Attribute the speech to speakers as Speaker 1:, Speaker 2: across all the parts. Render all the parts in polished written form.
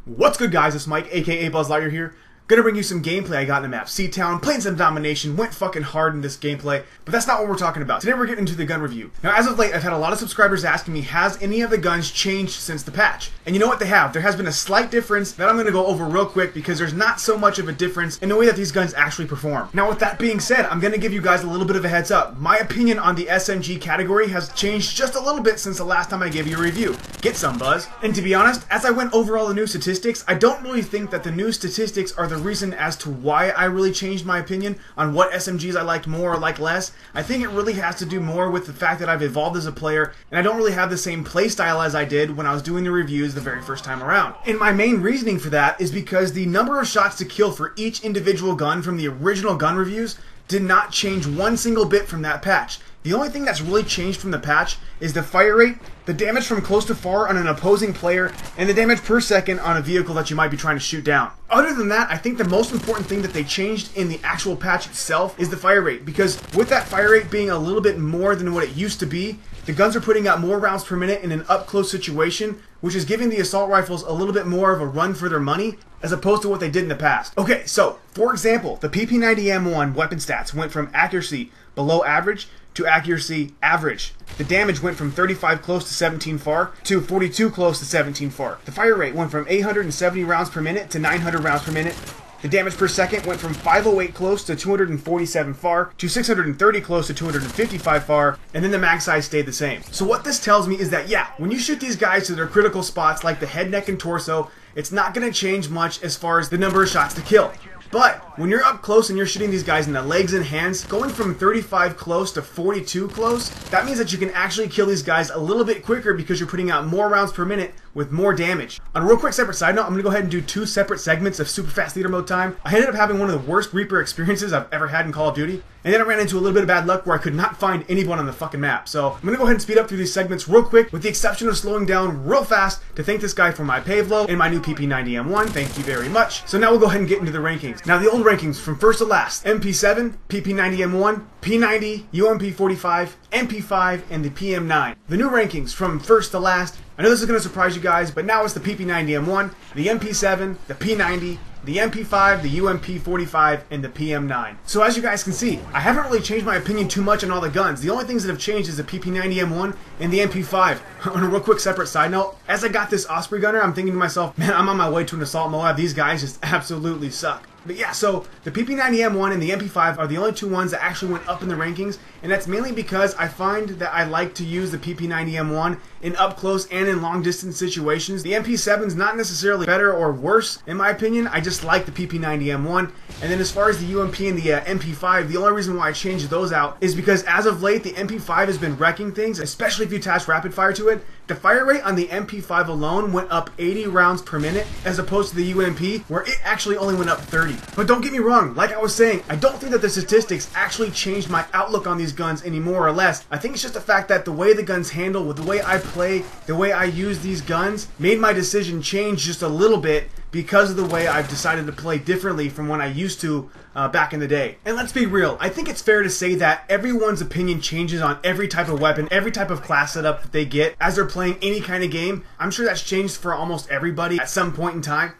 Speaker 1: What's good, guys? It's Mike, aka Buzz Lightyear here. Gonna bring you some gameplay I got in the map Seatown, playing some domination, went fucking hard in this gameplay, but that's not what we're talking about. Today we're getting into the gun review. Now, as of late, I've had a lot of subscribers asking me, has any of the guns changed since the patch? And you know what, they have. There has been a slight difference that I'm gonna go over real quick because there's not so much of a difference in the way that these guns actually perform. Now, with that being said, I'm gonna give you guys a little bit of a heads up. My opinion on the SMG category has changed just a little bit since the last time I gave you a review. Get some, Buzz. And to be honest, as I went over all the new statistics, I don't really think that the new statistics are the reason as to why I really changed my opinion on what SMGs I liked more or liked less. I think it really has to do more with the fact that I've evolved as a player and I don't really have the same playstyle as I did when I was doing the reviews the very first time around. And my main reasoning for that is because the number of shots to kill for each individual gun from the original gun reviews did not change one single bit from that patch. The only thing that's really changed from the patch is the fire rate, the damage from close to far on an opposing player, and the damage per second on a vehicle that you might be trying to shoot down. Other than that, I think the most important thing that they changed in the actual patch itself is the fire rate, because with that fire rate being a little bit more than what it used to be, the guns are putting out more rounds per minute in an up-close situation, which is giving the assault rifles a little bit more of a run for their money, as opposed to what they did in the past. Okay, so, for example, the PP90M1 weapon stats went from accuracy below average to accuracy average. The damage went from 35 close to 17 far to 42 close to 17 far. The fire rate went from 870 rounds per minute to 900 rounds per minute. The damage per second went from 508 close to 247 far to 630 close to 255 far, and then the mag size stayed the same. So what this tells me is that, yeah, when you shoot these guys to their critical spots like the head, neck, and torso, it's not going to change much as far as the number of shots to kill. But when you're up close and you're shooting these guys in the legs and hands, going from 35 close to 42 close, that means that you can actually kill these guys a little bit quicker because you're putting out more rounds per minute with more damage. On a real quick separate side note, I'm going to go ahead and do two separate segments of super fast leader mode time. I ended up having one of the worst Reaper experiences I've ever had in Call of Duty, and then I ran into a little bit of bad luck where I could not find anyone on the fucking map. So I'm going to go ahead and speed up through these segments real quick, with the exception of slowing down real fast to thank this guy for my Pavlo and my new PP90M1. Thank you very much. So now we'll go ahead and get into the rankings. Now the old rankings from first to last: MP7, PP90M1, P90, UMP45, MP5, and the PM9. The new rankings from first to last. I know this is going to surprise you guys, but now it's the PP90M1, the MP7, the P90, the MP5, the UMP45, and the PM9. So as you guys can see, I haven't really changed my opinion too much on all the guns. The only things that have changed is the PP90M1 and the MP5. On a real quick separate side note, as I got this Osprey gunner, I'm thinking to myself, man, I'm on my way to an assault Moab. These guys just absolutely suck. But yeah, so the PP90M1 and the MP5 are the only two ones that actually went up in the rankings, and that's mainly because I find that I like to use the PP90M1 in up close and in long distance situations. The MP7 is not necessarily better or worse in my opinion, I just like the PP90M1. And then as far as the UMP and the MP5, the only reason why I changed those out is because as of late the MP5 has been wrecking things, especially if you attach rapid fire to it. The fire rate on the MP5 alone went up 80 rounds per minute as opposed to the UMP, where it actually only went up 30. But don't get me wrong, like I was saying, I don't think that the statistics actually changed my outlook on these guns any more or less. I think it's just the fact that the way the guns handle, with the way I play, the way I use these guns, made my decision change just a little bit because of the way I've decided to play differently from when I used to back in the day. And let's be real, I think it's fair to say that everyone's opinion changes on every type of weapon, every type of class setup that they get as they're playing any kind of game. I'm sure that's changed for almost everybody at some point in time.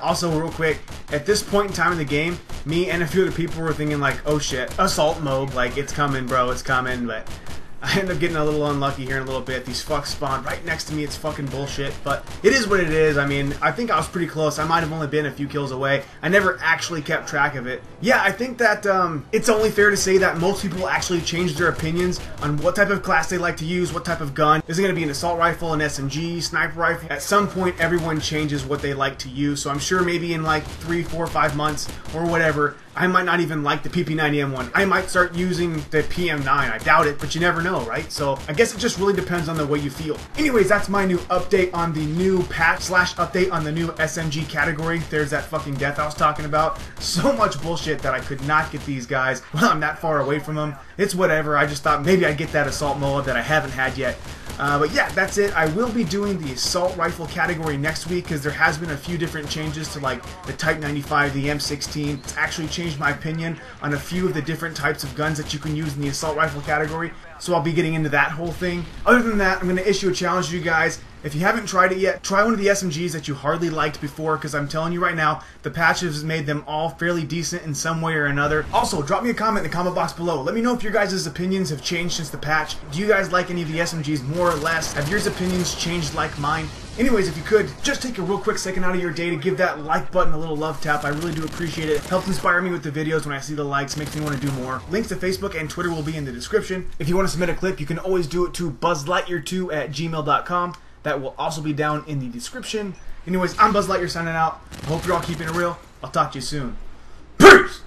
Speaker 1: Also, real quick, at this point in time in the game, me and a few other people were thinking like, oh shit, assault mode, like it's coming bro, it's coming, but I end up getting a little unlucky here in a little bit. These fucks spawned right next to me. It's fucking bullshit, but it is what it is. I mean, I think I was pretty close. I might have only been a few kills away. I never actually kept track of it. Yeah, I think that it's only fair to say that most people actually change their opinions on what type of class they like to use, what type of gun. Is it going to be an assault rifle, an SMG, sniper rifle? At some point, everyone changes what they like to use, so I'm sure maybe in like 3, 4, 5 months or whatever, I might not even like the PP90M1. I might start using the PM9. I doubt it, but you never know, right? So I guess it just really depends on the way you feel. Anyways, that's my new update on the new patch / update on the new SMG category. There's that fucking death I was talking about. So much bullshit that I could not get these guys when I'm that far away from them. It's whatever. I just thought maybe I'd get that assault Moab that I haven't had yet. But yeah, that's it. I will be doing the assault rifle category next week because there has been a few different changes to like the Type 95, the M16. It's actually changed my opinion on a few of the different types of guns that you can use in the assault rifle category. So I'll be getting into that whole thing. Other than that, I'm going to issue a challenge to you guys. If you haven't tried it yet, try one of the SMGs that you hardly liked before, because I'm telling you right now, the patch has made them all fairly decent in some way or another. Also, drop me a comment in the comment box below. Let me know if your guys' opinions have changed since the patch. Do you guys like any of the SMGs more or less? Have your opinions changed like mine? Anyways, if you could, just take a real quick second out of your day to give that like button a little love tap. I really do appreciate it. Helps inspire me with the videos when I see the likes, makes me want to do more. Links to Facebook and Twitter will be in the description. If you want to submit a clip, you can always do it to buzzlightyear2@gmail.com. That will also be down in the description. Anyways, I'm Buzz Lightyear signing out. I hope you're all keeping it real. I'll talk to you soon. Peace!